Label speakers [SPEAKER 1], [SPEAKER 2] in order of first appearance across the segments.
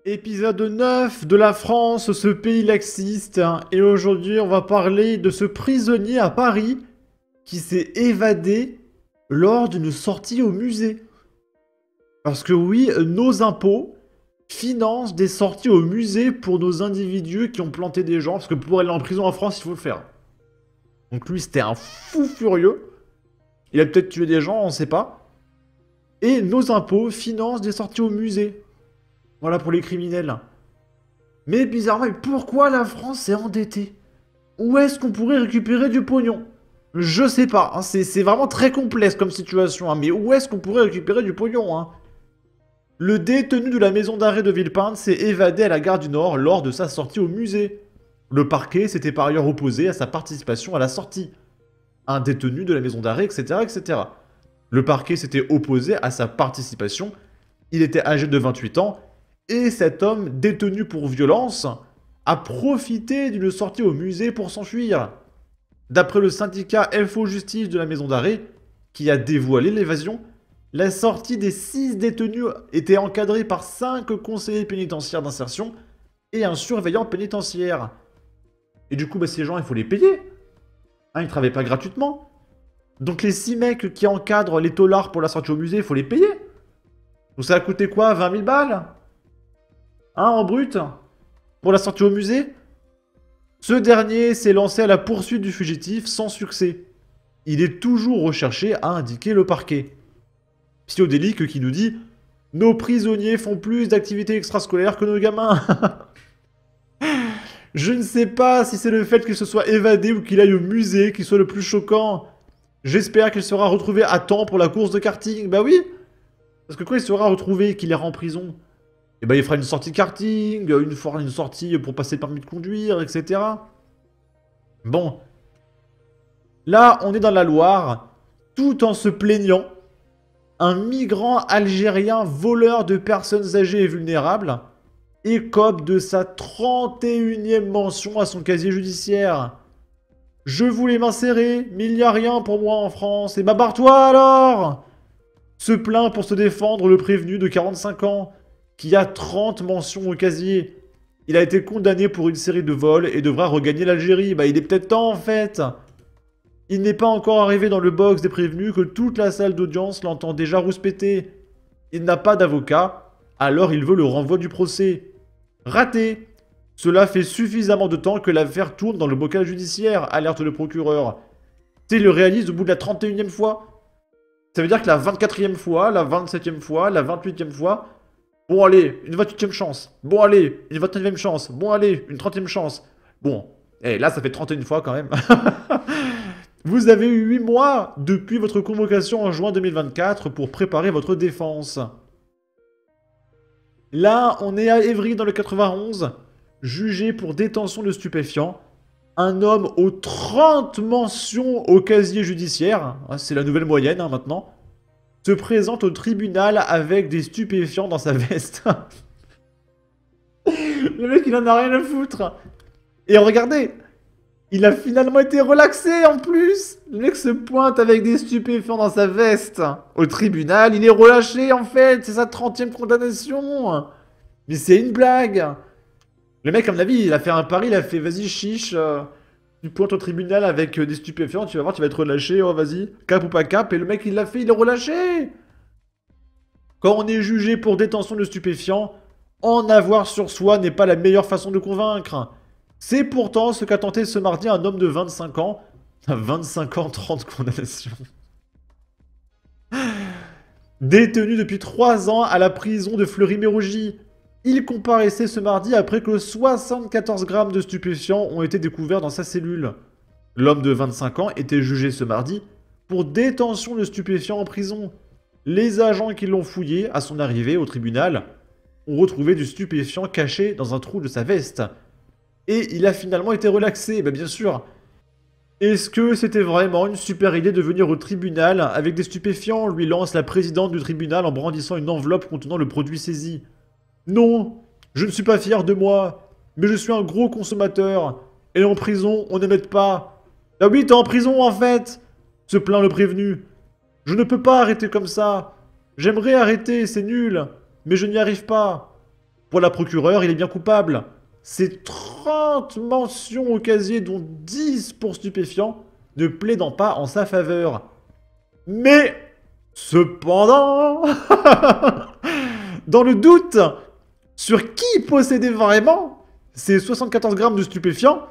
[SPEAKER 1] Épisode 9 de la France, ce pays laxiste. Et aujourd'hui, on va parler de ce prisonnier à Paris qui s'est évadé lors d'une sortie au musée. Parce que oui, nos impôts financent des sorties au musée pour nos individus qui ont planté des gens. Parce que pour aller en prison en France, il faut le faire. Donc lui, c'était un fou furieux. Il a peut-être tué des gens, on ne sait pas. Et nos impôts financent des sorties au musée. Voilà pour les criminels. Mais bizarrement, pourquoi la France est endettée? Où est-ce qu'on pourrait récupérer du pognon? Je sais pas, hein, c'est vraiment très complexe comme situation, hein, mais où est-ce qu'on pourrait récupérer du pognon, hein? Le détenu de la maison d'arrêt de Villepinte s'est évadé à la gare du Nord lors de sa sortie au musée. Le parquet s'était par ailleurs opposé à sa participation à la sortie. Un détenu de la maison d'arrêt, etc., etc. Le parquet s'était opposé à sa participation. Il était âgé de 28 ans. Et cet homme, détenu pour violence, a profité d'une sortie au musée pour s'enfuir. D'après le syndicat FO Justice de la maison d'arrêt, qui a dévoilé l'évasion, la sortie des 6 détenus était encadrée par 5 conseillers pénitentiaires d'insertion et un surveillant pénitentiaire. Et du coup, ces gens, il faut les payer. Hein, ils travaillent pas gratuitement. Donc les 6 mecs qui encadrent les taulards pour la sortie au musée, il faut les payer. Donc ça a coûté quoi? 20 000 balles? Hein, en brut? Pour la sortie au musée? Ce dernier s'est lancé à la poursuite du fugitif sans succès. Il est toujours recherché, a indiqué le parquet. Psychodélique qui nous dit « Nos prisonniers font plus d'activités extrascolaires que nos gamins !» Je ne sais pas si c'est le fait qu'il se soit évadé ou qu'il aille au musée qui soit le plus choquant. J'espère qu'il sera retrouvé à temps pour la course de karting. Bah oui! Parce que quand il sera retrouvé et qu'il ira en prison, et ben il fera une sortie karting, une sortie pour passer le permis de conduire, etc. Bon. Là, on est dans la Loire, tout en se plaignant. Un migrant algérien voleur de personnes âgées et vulnérables écope de sa 31e mention à son casier judiciaire. Je voulais m'insérer, mais il n'y a rien pour moi en France. Et bah barre-toi alors! Se plaint pour se défendre le prévenu de 45 ans, qui a 30 mentions au casier. Il a été condamné pour une série de vols et devra regagner l'Algérie. Bah il est peut-être temps en fait. Il n'est pas encore arrivé dans le box des prévenus que toute la salle d'audience l'entend déjà rouspéter. Il n'a pas d'avocat, alors il veut le renvoi du procès. Raté. Cela fait suffisamment de temps que l'affaire tourne dans le bocal judiciaire, alerte le procureur. Tu sais, il le réalise au bout de la 31e fois. Ça veut dire que la 24e fois, la 27e fois, la 28e fois... Bon allez, une 28e chance. Bon allez, une 29e chance. Bon allez, une 30e chance. Bon, là ça fait 31 fois quand même. Vous avez eu 8 mois depuis votre convocation en juin 2024 pour préparer votre défense. Là, on est à Évry dans le 91, jugé pour détention de stupéfiants. Un homme aux 30 mentions au casier judiciaire, c'est la nouvelle moyenne maintenant, se présente au tribunal avec des stupéfiants dans sa veste. Le mec, il en a rien à foutre. Et regardez, il a finalement été relaxé en plus. Le mec se pointe avec des stupéfiants dans sa veste. Au tribunal, il est relâché en fait. C'est sa 30e condamnation. Mais c'est une blague. Le mec, à mon avis, il a fait un pari, il a fait vas-y chiche. Tu pointes au tribunal avec des stupéfiants, tu vas voir, tu vas être relâché, oh vas-y, cap ou pas cap, et le mec il l'a fait, il est relâché. Quand on est jugé pour détention de stupéfiants, en avoir sur soi n'est pas la meilleure façon de convaincre. C'est pourtant ce qu'a tenté ce mardi un homme de 25 ans. 25 ans, 30 condamnations. Détenu depuis 3 ans à la prison de Fleury-Mérogis. Il comparaissait ce mardi après que 74 grammes de stupéfiants ont été découverts dans sa cellule. L'homme de 25 ans était jugé ce mardi pour détention de stupéfiants en prison. Les agents qui l'ont fouillé à son arrivée au tribunal ont retrouvé du stupéfiant caché dans un trou de sa veste. Et il a finalement été relaxé, bien sûr. Est-ce que c'était vraiment une super idée de venir au tribunal avec des stupéfiants, lui lance la présidente du tribunal en brandissant une enveloppe contenant le produit saisi. Non, je ne suis pas fier de moi, mais je suis un gros consommateur. Et en prison, on ne m'aide pas. Ah oui, t'es en prison en fait, se plaint le prévenu. Je ne peux pas arrêter comme ça. J'aimerais arrêter, c'est nul, mais je n'y arrive pas. Pour la procureure, il est bien coupable. Ses 30 mentions au casier, dont 10 pour stupéfiants, ne plaidant pas en sa faveur. Mais, cependant, dans le doute sur qui possédait vraiment ces 74 grammes de stupéfiants,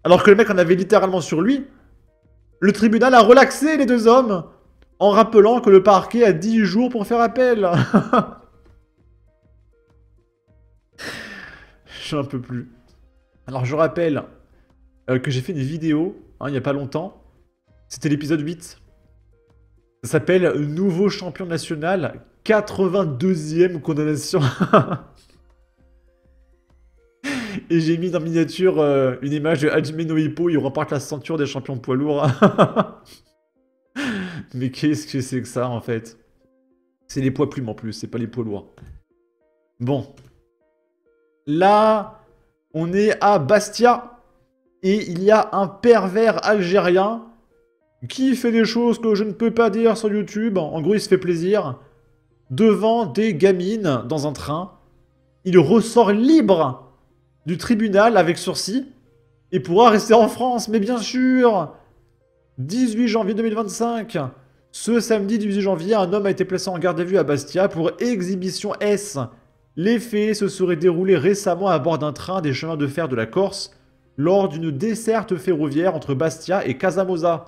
[SPEAKER 1] alors que le mec en avait littéralement sur lui, le tribunal a relaxé les deux hommes en rappelant que le parquet a 10 jours pour faire appel. J'en peux plus. Alors je rappelle que j'ai fait une vidéo, il n'y a pas longtemps. C'était l'épisode 8. Ça s'appelle « Nouveau champion national, 82e condamnation ». Et j'ai mis dans miniature une image de Hajime no Ippo, il remporte la ceinture des champions poids lourds. Mais qu'est-ce que c'est que ça, en fait? C'est les poids plumes en plus, c'est pas les poids lourds. Bon. Là, on est à Bastia. Et il y a un pervers algérien qui fait des choses que je ne peux pas dire sur YouTube. En gros, il se fait plaisir. Devant des gamines dans un train. Il ressort libre du tribunal avec sursis et pourra rester en France, mais bien sûr. 18 janvier 2025. Ce samedi 18 janvier, un homme a été placé en garde à vue à Bastia pour exhibition S. Les faits se seraient déroulés récemment à bord d'un train des chemins de fer de la Corse lors d'une desserte ferroviaire entre Bastia et Casamosa.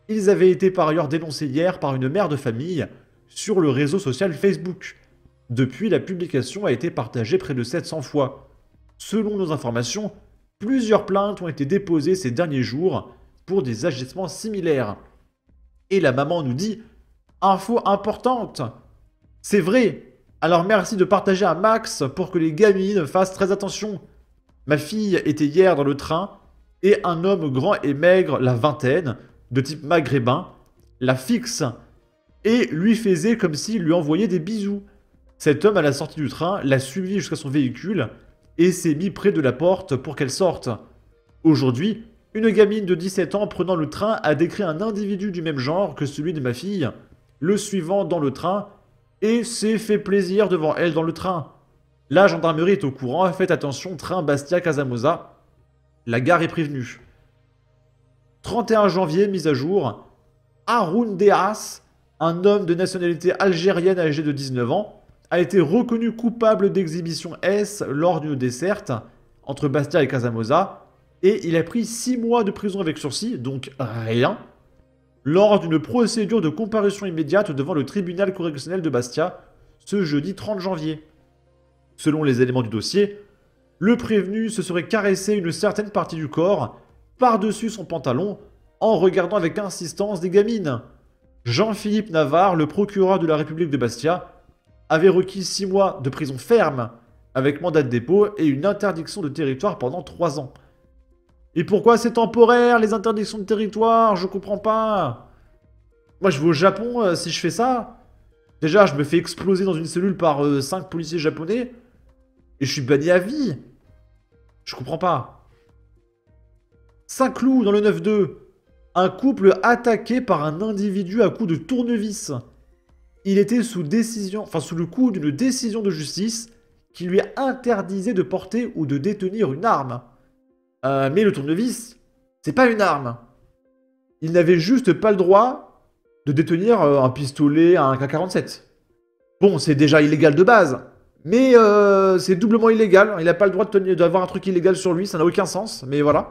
[SPEAKER 1] Ils avaient été par ailleurs dénoncés hier par une mère de famille sur le réseau social Facebook. Depuis, la publication a été partagée près de 700 fois. Selon nos informations, plusieurs plaintes ont été déposées ces derniers jours pour des agissements similaires. Et la maman nous dit « Info importante ! C'est vrai. Alors merci de partager un max pour que les gamines fassent très attention. Ma fille était hier dans le train et un homme grand et maigre, la vingtaine, de type maghrébin, la fixe et lui faisait comme s'il lui envoyait des bisous. Cet homme à la sortie du train l'a suivi jusqu'à son véhicule et s'est mis près de la porte pour qu'elle sorte. Aujourd'hui, une gamine de 17 ans prenant le train a décrit un individu du même genre que celui de ma fille, le suivant dans le train et s'est fait plaisir devant elle dans le train. La gendarmerie est au courant, faites attention, train Bastia-Casamosa. La gare est prévenue. 31 janvier, mise à jour. Haroun Deas, un homme de nationalité algérienne âgé de 19 ans, a été reconnu coupable d'exhibition S lors d'une desserte entre Bastia et Casamosa, et il a pris 6 mois de prison avec sursis, donc rien, lors d'une procédure de comparution immédiate devant le tribunal correctionnel de Bastia, ce jeudi 30 janvier. Selon les éléments du dossier, le prévenu se serait caressé une certaine partie du corps par-dessus son pantalon en regardant avec insistance des gamines. Jean-Philippe Navarre, le procureur de la République de Bastia, avait requis 6 mois de prison ferme avec mandat de dépôt et une interdiction de territoire pendant 3 ans. Et pourquoi c'est temporaire, les interdictions de territoire? Je comprends pas. Moi, je vais au Japon si je fais ça. Déjà, je me fais exploser dans une cellule par 5 policiers japonais. Et je suis banni à vie. Je comprends pas. Saint-Cloud, dans le 9-2. Un couple attaqué par un individu à coups de tournevis. Il était sous le coup d'une décision de justice qui lui interdisait de porter ou de détenir une arme. Mais le tournevis, c'est pas une arme. Il n'avait juste pas le droit de détenir un pistolet, un AK-47. Bon, c'est déjà illégal de base, mais c'est doublement illégal. Il n'a pas le droit d'avoir un truc illégal sur lui, ça n'a aucun sens, mais voilà.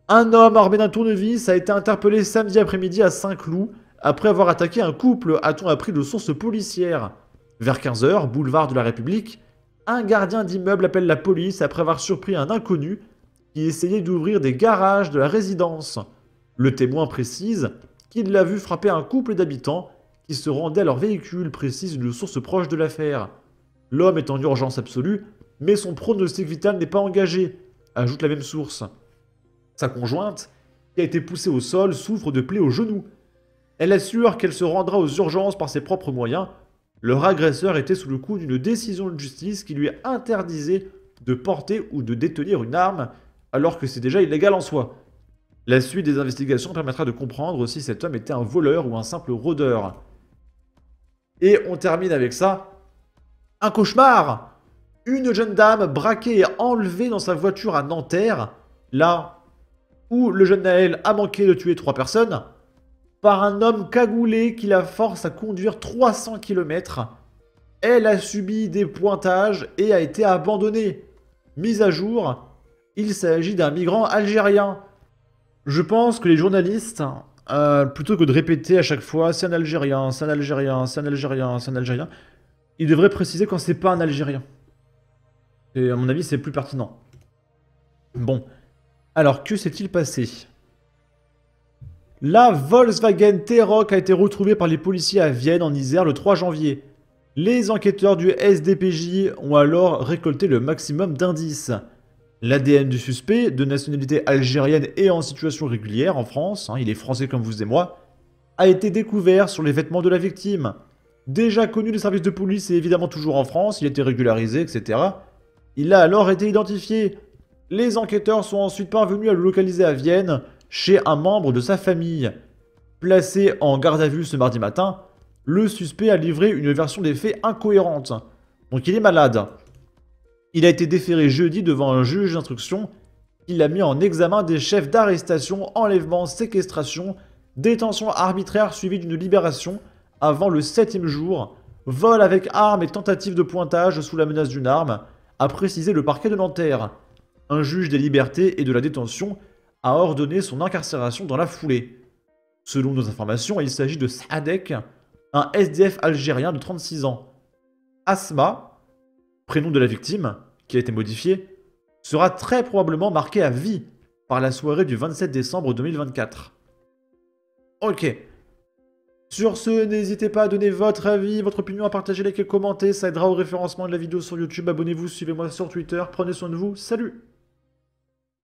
[SPEAKER 1] Un homme armé d'un tournevis a été interpellé samedi après-midi à Saint-Cloud après avoir attaqué un couple, a-t-on appris de sources policières. Vers 15 h, boulevard de la République, un gardien d'immeuble appelle la police après avoir surpris un inconnu qui essayait d'ouvrir des garages de la résidence. Le témoin précise qu'il l'a vu frapper un couple d'habitants qui se rendaient à leur véhicule, précise une source proche de l'affaire. L'homme est en urgence absolue, mais son pronostic vital n'est pas engagé, ajoute la même source. Sa conjointe, qui a été poussée au sol, souffre de plaies au genou. Elle assure qu'elle se rendra aux urgences par ses propres moyens. Leur agresseur était sous le coup d'une décision de justice qui lui interdisait de porter ou de détenir une arme, alors que c'est déjà illégal en soi. La suite des investigations permettra de comprendre si cet homme était un voleur ou un simple rôdeur. Et on termine avec ça. Un cauchemar! Une jeune dame braquée et enlevée dans sa voiture à Nanterre, là où le jeune Naël a manqué de tuer 3 personnes, par un homme cagoulé qui la force à conduire 300 km. Elle a subi des pointages et a été abandonnée. Mise à jour, il s'agit d'un migrant algérien. Je pense que les journalistes, plutôt que de répéter à chaque fois c'est un Algérien, c'est un Algérien, c'est un Algérien, c'est un Algérien, ils devraient préciser quand c'est pas un Algérien. Et à mon avis, c'est plus pertinent. Bon. Alors, que s'est-il passé? La Volkswagen T-Roc a été retrouvée par les policiers à Vienne, en Isère, le 3 janvier. Les enquêteurs du SDPJ ont alors récolté le maximum d'indices. L'ADN du suspect, de nationalité algérienne et en situation régulière en France, il est français comme vous et moi, a été découvert sur les vêtements de la victime. Déjà connu des services de police et évidemment toujours en France, il a été régularisé, etc. Il a alors été identifié. Les enquêteurs sont ensuite parvenus à le localiser à Vienne, chez un membre de sa famille. Placé en garde à vue ce mardi matin, le suspect a livré une version des faits incohérente. Donc il est malade. Il a été déféré jeudi devant un juge d'instruction. Il a mis en examen des chefs d'arrestation, enlèvement, séquestration, détention arbitraire suivie d'une libération avant le 7e jour, vol avec arme et tentative de pointage sous la menace d'une arme, a précisé le parquet de Nanterre. Un juge des libertés et de la détention a ordonné son incarcération dans la foulée. Selon nos informations, il s'agit de Sadek, un SDF algérien de 36 ans. Asma, prénom de la victime, qui a été modifié, sera très probablement marqué à vie par la soirée du 27 décembre 2024. Ok. Sur ce, n'hésitez pas à donner votre avis, votre opinion, à partager, liker, commenter, ça aidera au référencement de la vidéo sur YouTube. Abonnez-vous, suivez-moi sur Twitter, prenez soin de vous, salut!